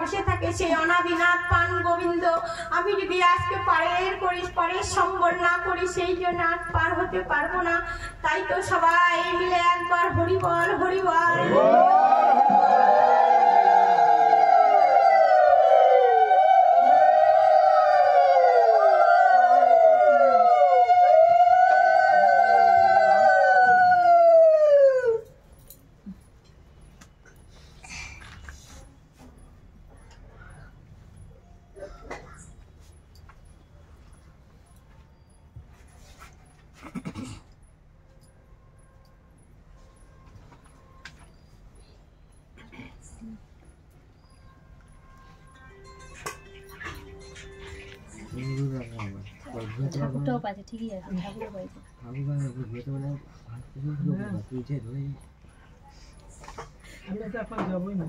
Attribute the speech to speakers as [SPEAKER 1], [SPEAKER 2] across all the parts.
[SPEAKER 1] বসে থাকে সেই অনাদিনাথ পান গোবিন্দ। আমি যদি আজকে পারের সম্বর না করি সেই জন্য আজ পার হতে পারবো না। তাই তো সবাই মিলে একবার হরি বল হরি বল।
[SPEAKER 2] ঠাকুরটাও পাচ্ছে, ঠিকই আছে, ঠাকুরও পাইছে।
[SPEAKER 3] আমি তো এখন যাবই না।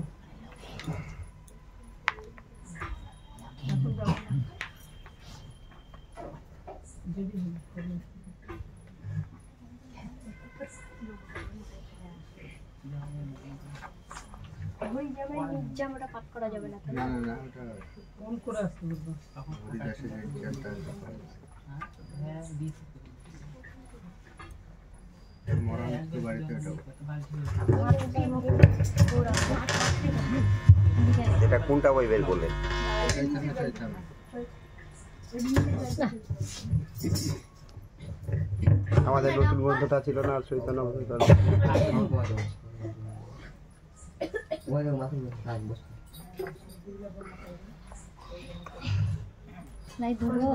[SPEAKER 2] ওই জামাটা পাঠ করা যাবে না।
[SPEAKER 4] না না না, ওটা
[SPEAKER 3] ফোন করে আসতে বলবো।
[SPEAKER 4] হরিদাসের একটা মরণ কি বাড়িতে ওটা
[SPEAKER 5] এটা কোনটা বই বের করলেন? আমাদের নতুন বন্ধুটা ছিল না চৈতন্য
[SPEAKER 2] লাইট ধরবো,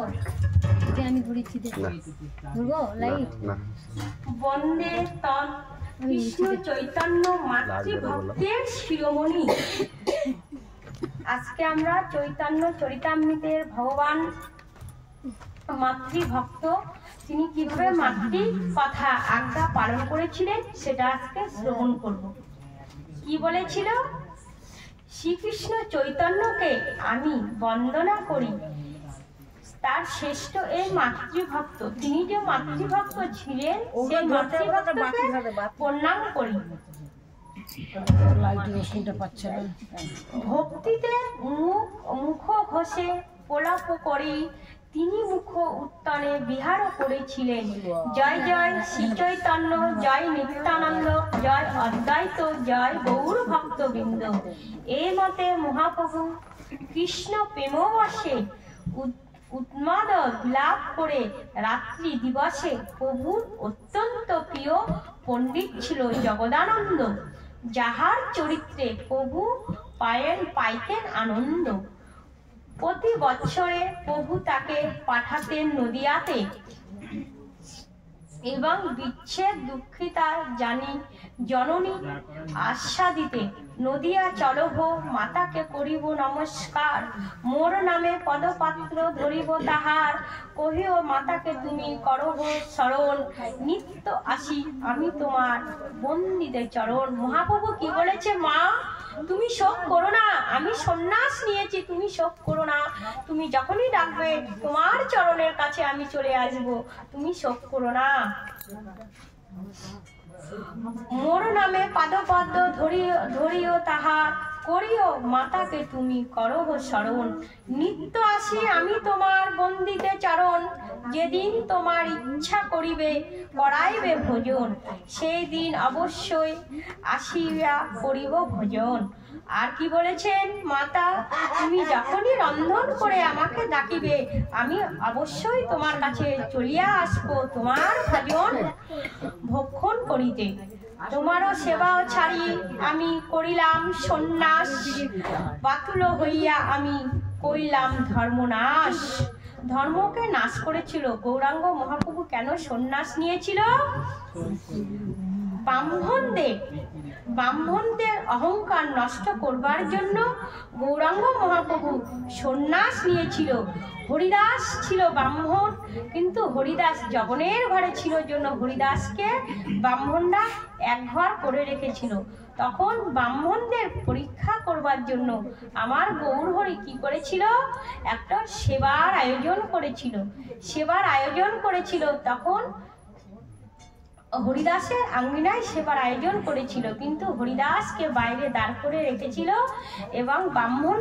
[SPEAKER 2] আমি ধরেছি, ধরবো লাইট।
[SPEAKER 1] বন্দে তৎ কৃষ্ণ চৈতন্য মাতৃভক্তের শিরোমণি। আজকে আমরা চৈতন্য চরিতামৃতের ভগবান মাতৃভক্ত, তিনি কিভাবে মাতৃ কথা আজ্ঞা পালন করেছিলেন সেটা আজকে শ্রবণ করব। কি বলেছিল? শ্রীকৃষ্ণ চৈতন্যকে আমি বন্দনা করি, তার শ্রেষ্ঠ এই মাতৃভক্ত, তিনি যে মাতৃভক্ত ছিলেন সেই মাতৃভক্তকে প্রণাম করি। ভক্তিতে মুখ ঘষে প্রলাপ করি, তিনি মুখ উত্তানে বিহার করেছিলেন। জয় জয় শ্রী চৈতন্য, জয় নিত্যানন্দ, জয় অদ্বৈত, জয় গৌর ভক্তবৃন্দ। এই মতে মহাপ্রভু কৃষ্ণ প্রেমবশে উন্মাদ বিলাপ করে রাত্রি দিবসে প্রভুর অত্যন্ত প্রিয় পণ্ডিত ছিল জগদানন্দ, যাহার চরিত্রে প্রভু পাইতেন আনন্দ। প্রতি বৎসরে প্রভু তাকে পাঠাতেন নদিয়াতে, এবং বিচ্ছেদ দুঃখিতা জানি জননী আস্বাদিতে। নদিয়া চলহ মাতাকে করিব নমস্কার, মোর নামে পদপাত্র ধরিব তাহার। কহিও মাতাকে তুমি করহ শরণ, নিত্য আসি আমি তোমার বন্দিতে চরণ। মহাপ্রভু কি বলেছে? মা তুমি শোক করো না, আমি সন্ন্যাস নিয়েছি, তুমি শোক করো না, তুমি যখনই ডাকবে তোমার চরণের কাছে আমি চলে আসব, তুমি শোক করো না। মোর নামে পাদপদ্ম ধরিও তাহার, করিও মাতাকে তুমি করহ শরণ। নিত্য আসি আমি তোমার বন্দিতে চরণ, যেদিন তোমার ইচ্ছা করিবে করাইবে ভোজন, সেই দিন অবশ্যই আসিয়া করিব ভোজন। আর কি বলেছেন? মাতা তুমি যখনই রন্ধন করে আমাকে ডাকিবে আমি অবশ্যই তোমার কাছে চলিয়া আসবো তোমার ভোজন ভক্ষণ করিতে। তোমারও সেবাও ছাড়ি আমি করিলাম সন্ন্যাস, বাতুল হইয়া আমি করিলাম ধর্মনাশ। ধর্মকে নাশ করেছিল গৌরাঙ্গ মহাপ্রভু। কেন সন্ন্যাস নিয়েছিল? ব্রাহ্মণদের অহংকার নষ্ট করবার জন্য গৌরাঙ্গ মহাপ্রভু সন্ন্যাস নিয়েছিল। হরিদাস ছিল ব্রাহ্মণ, কিন্তু হরিদাস জগনের ঘরে ছিল জন্য হরিদাসকে ব্রাহ্মণরা এক ঘর করে রেখেছিল। তখন ব্রাহ্মণদের পরীক্ষা করবার জন্য আমার গৌর হরি কি করেছিল? একটা সেবার আয়োজন করেছিল। তখন হরিদাসের আঙ্গিনায় সেবার আয়োজন করেছিল, কিন্তু হরিদাসকে বাইরে দাঁড় করে রেখেছিল এবং ব্রাহ্মণ